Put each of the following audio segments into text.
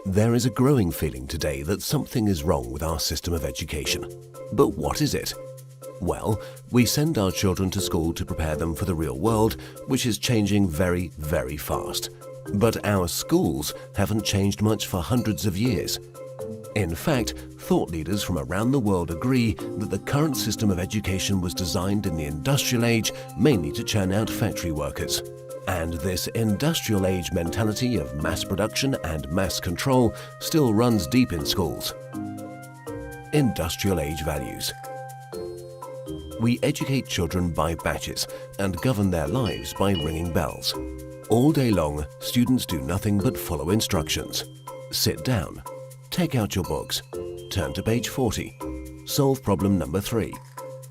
There is a growing feeling today that something is wrong with our system of education. But what is it? Well, we send our children to school to prepare them for the real world, which is changing very, very fast. But our schools haven't changed much for hundreds of years. In fact, thought leaders from around the world agree that the current system of education was designed in the industrial age mainly to churn out factory workers. And this industrial age mentality of mass production and mass control still runs deep in schools. Industrial age values. We educate children by batches and govern their lives by ringing bells. All day long, students do nothing but follow instructions. Sit down. Take out your books. Turn to page 40. Solve problem number 3.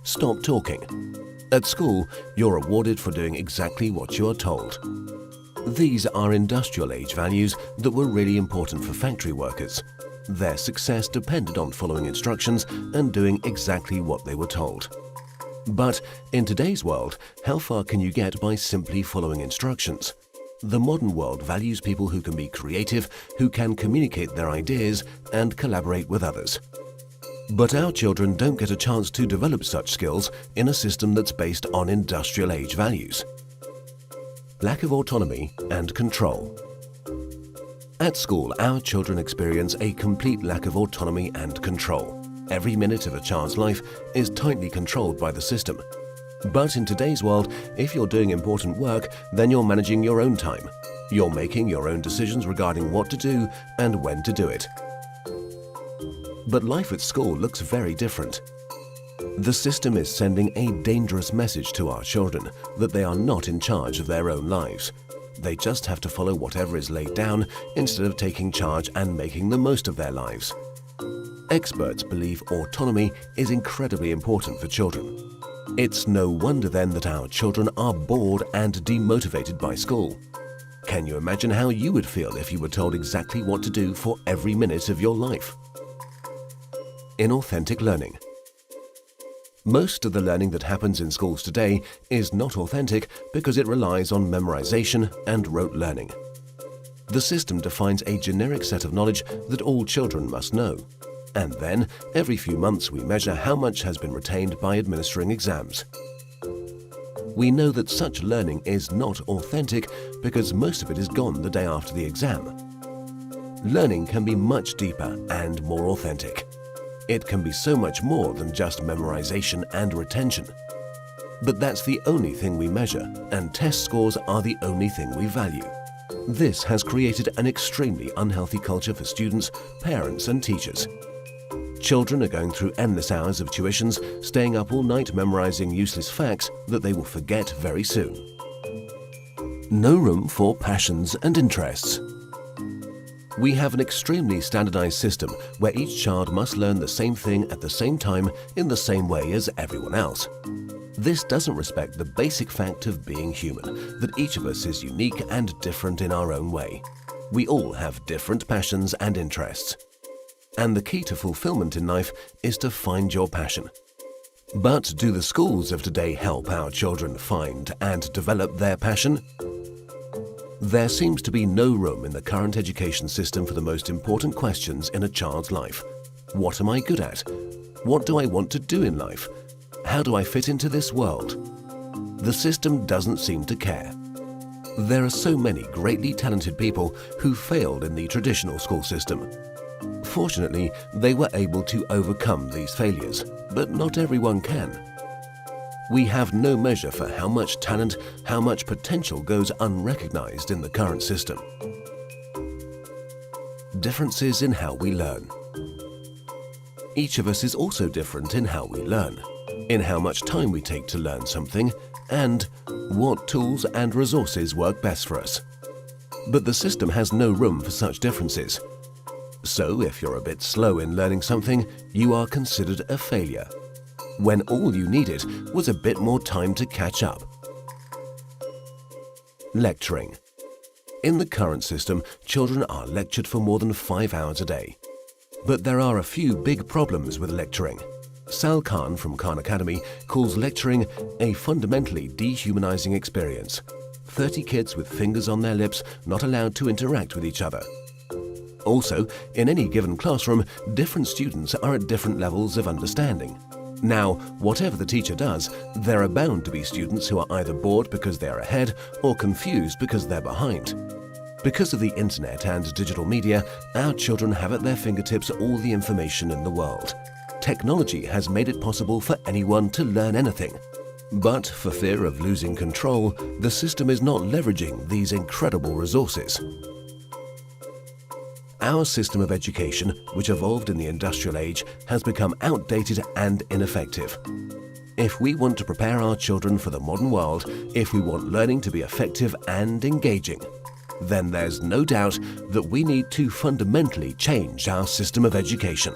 Stop talking. At school, you're rewarded for doing exactly what you are told. These are industrial age values that were really important for factory workers. Their success depended on following instructions and doing exactly what they were told. But in today's world, how far can you get by simply following instructions? The modern world values people who can be creative, who can communicate their ideas and collaborate with others. But our children don't get a chance to develop such skills in a system that's based on industrial age values. Lack of autonomy and control. At school, our children experience a complete lack of autonomy and control. Every minute of a child's life is tightly controlled by the system. But in today's world, if you're doing important work, then you're managing your own time. You're making your own decisions regarding what to do and when to do it. But life at school looks very different. The system is sending a dangerous message to our children that they are not in charge of their own lives. They just have to follow whatever is laid down instead of taking charge and making the most of their lives. Experts believe autonomy is incredibly important for children. It's no wonder then that our children are bored and demotivated by school. Can you imagine how you would feel if you were told exactly what to do for every minute of your life? Inauthentic learning. Most of the learning that happens in schools today is not authentic because it relies on memorization and rote learning. The system defines a generic set of knowledge that all children must know. And then, every few months we measure how much has been retained by administering exams. We know that such learning is not authentic because most of it is gone the day after the exam. Learning can be much deeper and more authentic. It can be so much more than just memorization and retention. But that's the only thing we measure, and test scores are the only thing we value. This has created an extremely unhealthy culture for students, parents, and teachers. Children are going through endless hours of tuitions, staying up all night memorizing useless facts that they will forget very soon. No room for passions and interests. We have an extremely standardized system where each child must learn the same thing at the same time in the same way as everyone else. This doesn't respect the basic fact of being human, that each of us is unique and different in our own way. We all have different passions and interests. And the key to fulfillment in life is to find your passion. But do the schools of today help our children find and develop their passion? There seems to be no room in the current education system for the most important questions in a child's life. What am I good at? What do I want to do in life? How do I fit into this world? The system doesn't seem to care. There are so many greatly talented people who failed in the traditional school system. Fortunately, they were able to overcome these failures, but not everyone can. We have no measure for how much talent, how much potential goes unrecognized in the current system. Differences in how we learn. Each of us is also different in how we learn, in how much time we take to learn something, and what tools and resources work best for us. But the system has no room for such differences. So if you're a bit slow in learning something, you are considered a failure, when all you needed was a bit more time to catch up. Lecturing. In the current system, children are lectured for more than 5 hours a day. But there are a few big problems with lecturing. Sal Khan from Khan Academy calls lecturing a fundamentally dehumanizing experience. 30 kids with fingers on their lips, not allowed to interact with each other. Also, in any given classroom, different students are at different levels of understanding. Now, whatever the teacher does, there are bound to be students who are either bored because they are ahead or confused because they're behind. Because of the internet and digital media, our children have at their fingertips all the information in the world. Technology has made it possible for anyone to learn anything. But for fear of losing control, the system is not leveraging these incredible resources. Our system of education, which evolved in the industrial age, has become outdated and ineffective. If we want to prepare our children for the modern world, if we want learning to be effective and engaging, then there's no doubt that we need to fundamentally change our system of education.